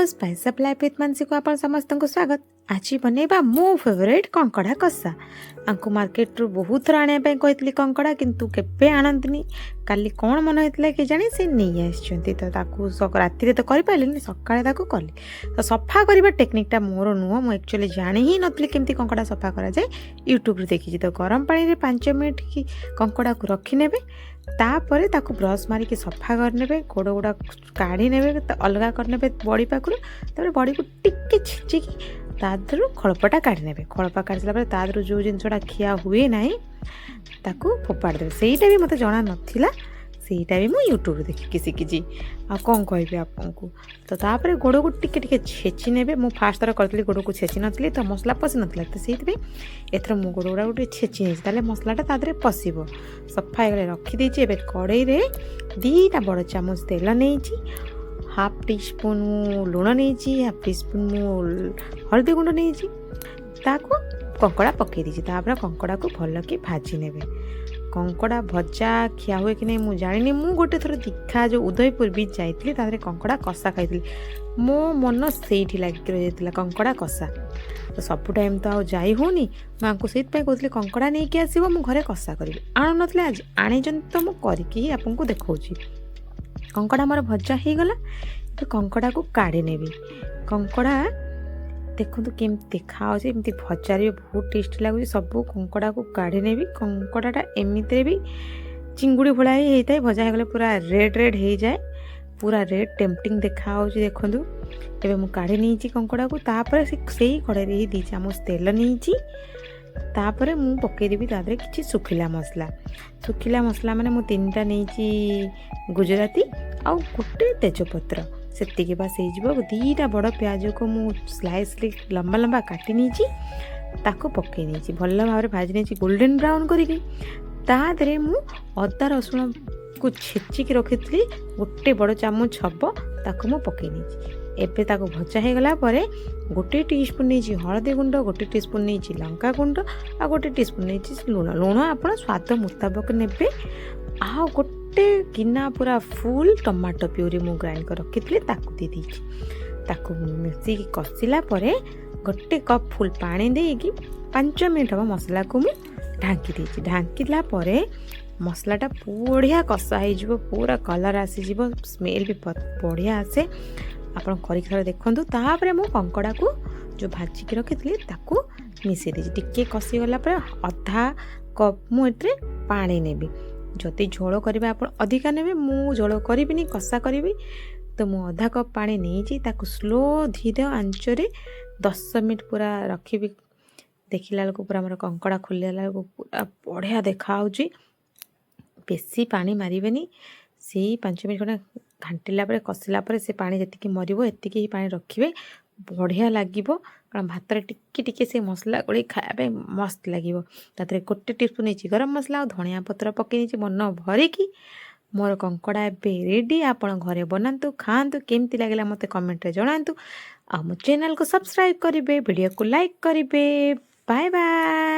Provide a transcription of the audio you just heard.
Spice up life with Mansi को आप समस्त को स्वागत। आज बनैबा मो फेवरेट कंकड़ा कषा। आंको मार्केट रू बहुत थर आने कही कंकड़ा किंतु केबे आणंतनी। काली कौन मन होता कि जानी से नहीं आसछंती तो ताकू राति तो कर पारे सकाଳେ ताकू कली तो सफा करबा टेक्निकटा मोर नुह मु एक्चुअली जानी ही नथली केमती कंकड़ा सफा करा जाए यूट्यूब रे देखी तो गरम पानी रे 5 मिनट की कंकड़ा को रखी नेबे तापर ताकू ब्रश मारिक सफा करने गोड़ गुड़ा काढ़ी ने अलग करने बड़ी पाखु तापर बड़ी को टिके छिचिकी तादू खड़पटा काढ़ी ने खड़पा काढ़ी सारा तादू जो जिनसा खिया हुए ना ताकू फोपाड़ देवे सहीटा भी मत जना नाला सहीटा भी मुझे यूट्यूब देखिकी शिखी आ कौन कहि आपको तो तापर गोड़ को टिके टिके छेची ने मुझे फास्ट थर करी गोड़ को छेची नी तो मसला पशि नाला तो से एथर मु गोड़ गुड़ा गोटे छेची नहीं मसलाटा तादे पशिब सफा हो रखीदे कड़े दीटा बड़ चामच तेल नहीं हाफ टी स्पून लुण नहीं हाफ टी स्पून हल्दी गुंड नहीं ताकू कंकड़ा पकई देती कंकड़ा को भल कि भाजी ने कंकड़ा भजा खिया हुए कि नहीं मुझे जानी मु गोटे थर दीक्षा जो उदयपुर भी जाइली कंकड़ा कषा खाई मो मन से लग रही कंकड़ा कषा तो सब टाइम तो आई होनी मुझे कहती कंकड़ा नहीं कि आसो मु घरे कषा करी आणु ना आज आनी तो मुझे आपको देखा कंकड़ा मोर भजा हो गला तो कंकड़ा को काढ़ी नेबी कंकड़ा देखो केमती देखा एमती भजार भी बहुत टेस्टी लगुच सब कंकड़ा को काढ़ी नेबी कंकड़ाटा एमती भी चिंगुड़ी भला ही होता है भजा हो पूरा रेड रेड हो जाए पूरा रेड टेम्पटिंग देखा देखूँ एवं मुझे काढ़ी नहीं कंकड़ा को तापर से कड़े दी चामच तेल नहीं तापर मु पकईदेवी तादे कि सुखिला मसला माने मु 3टा नहीं गुजराती आ गोटे तेजपत्र से बास हो 2टा बड़ प्याज को मु स्लाइस लंबा लंबा काटी नहीं ताको पकई नहीं भल भाव भाजी नहीं गोल्डन ब्राउन करके तादे मु अदा रसुण को छेचिक रखी गोटे बड़ चामच हम ताको मु पकई नहीं एबे ताको भजा हो गला परे गोटे टीस्पून नहीं हलदी गुंड गोटे टीस्पून नहीं लंका गुंड आ गोटे टीस्पून नहीं लुण आप स्वाद मुताबक नेबे आ गोटे गिना पूरा फुल टमाटो प्यूरी मु ग्राइंड कर रखी ताकू दे ताकू मिसिकी कषिला परे गोटे कप फुल पानी देकी 5 मिनट हम मसला को मु ढांकी ढांकिला परे मसलाटा बढ़िया कषा हो पूरा कलर आसीज स्मेल भी बढ़िया आसे आप कर देखूँ तापर मु कंकड़ा को जो भाजिकी रखी ताकू मिसई दे टिके कषि गला अधा कप मुझे पानी नेबी जदि झोल करेंगे आप अधिका ने मु झोल करी कषा करी तो मु अधा कप पानी नहीं स्लो धीरे आंचरे 10 मिनट पूरा रखी देखला बेलू पूरा मोर कंकड़ा खोलला पूरा बढ़िया देखा बेसी पानी मारे से 5 मिनट खंडे घाटिला कषिला से पानी जी मरब एति ही पानी रखिए बढ़िया लगे कारण भात टिके टिके से मसला गोड़े खाया मस्त लगे तादे गोटे टीस्पून नहीं गरम मसला और धनिया पत्र पकई नहीं मन भरिकी मोर कंकड़ा एबे रेडी आप घरे बनातु खातु केमती लगे मत कमेंट रे जनातु आ मो चैनल को सब्सक्राइब करेंगे वीडियो को लाइक करेंगे बाय बाय।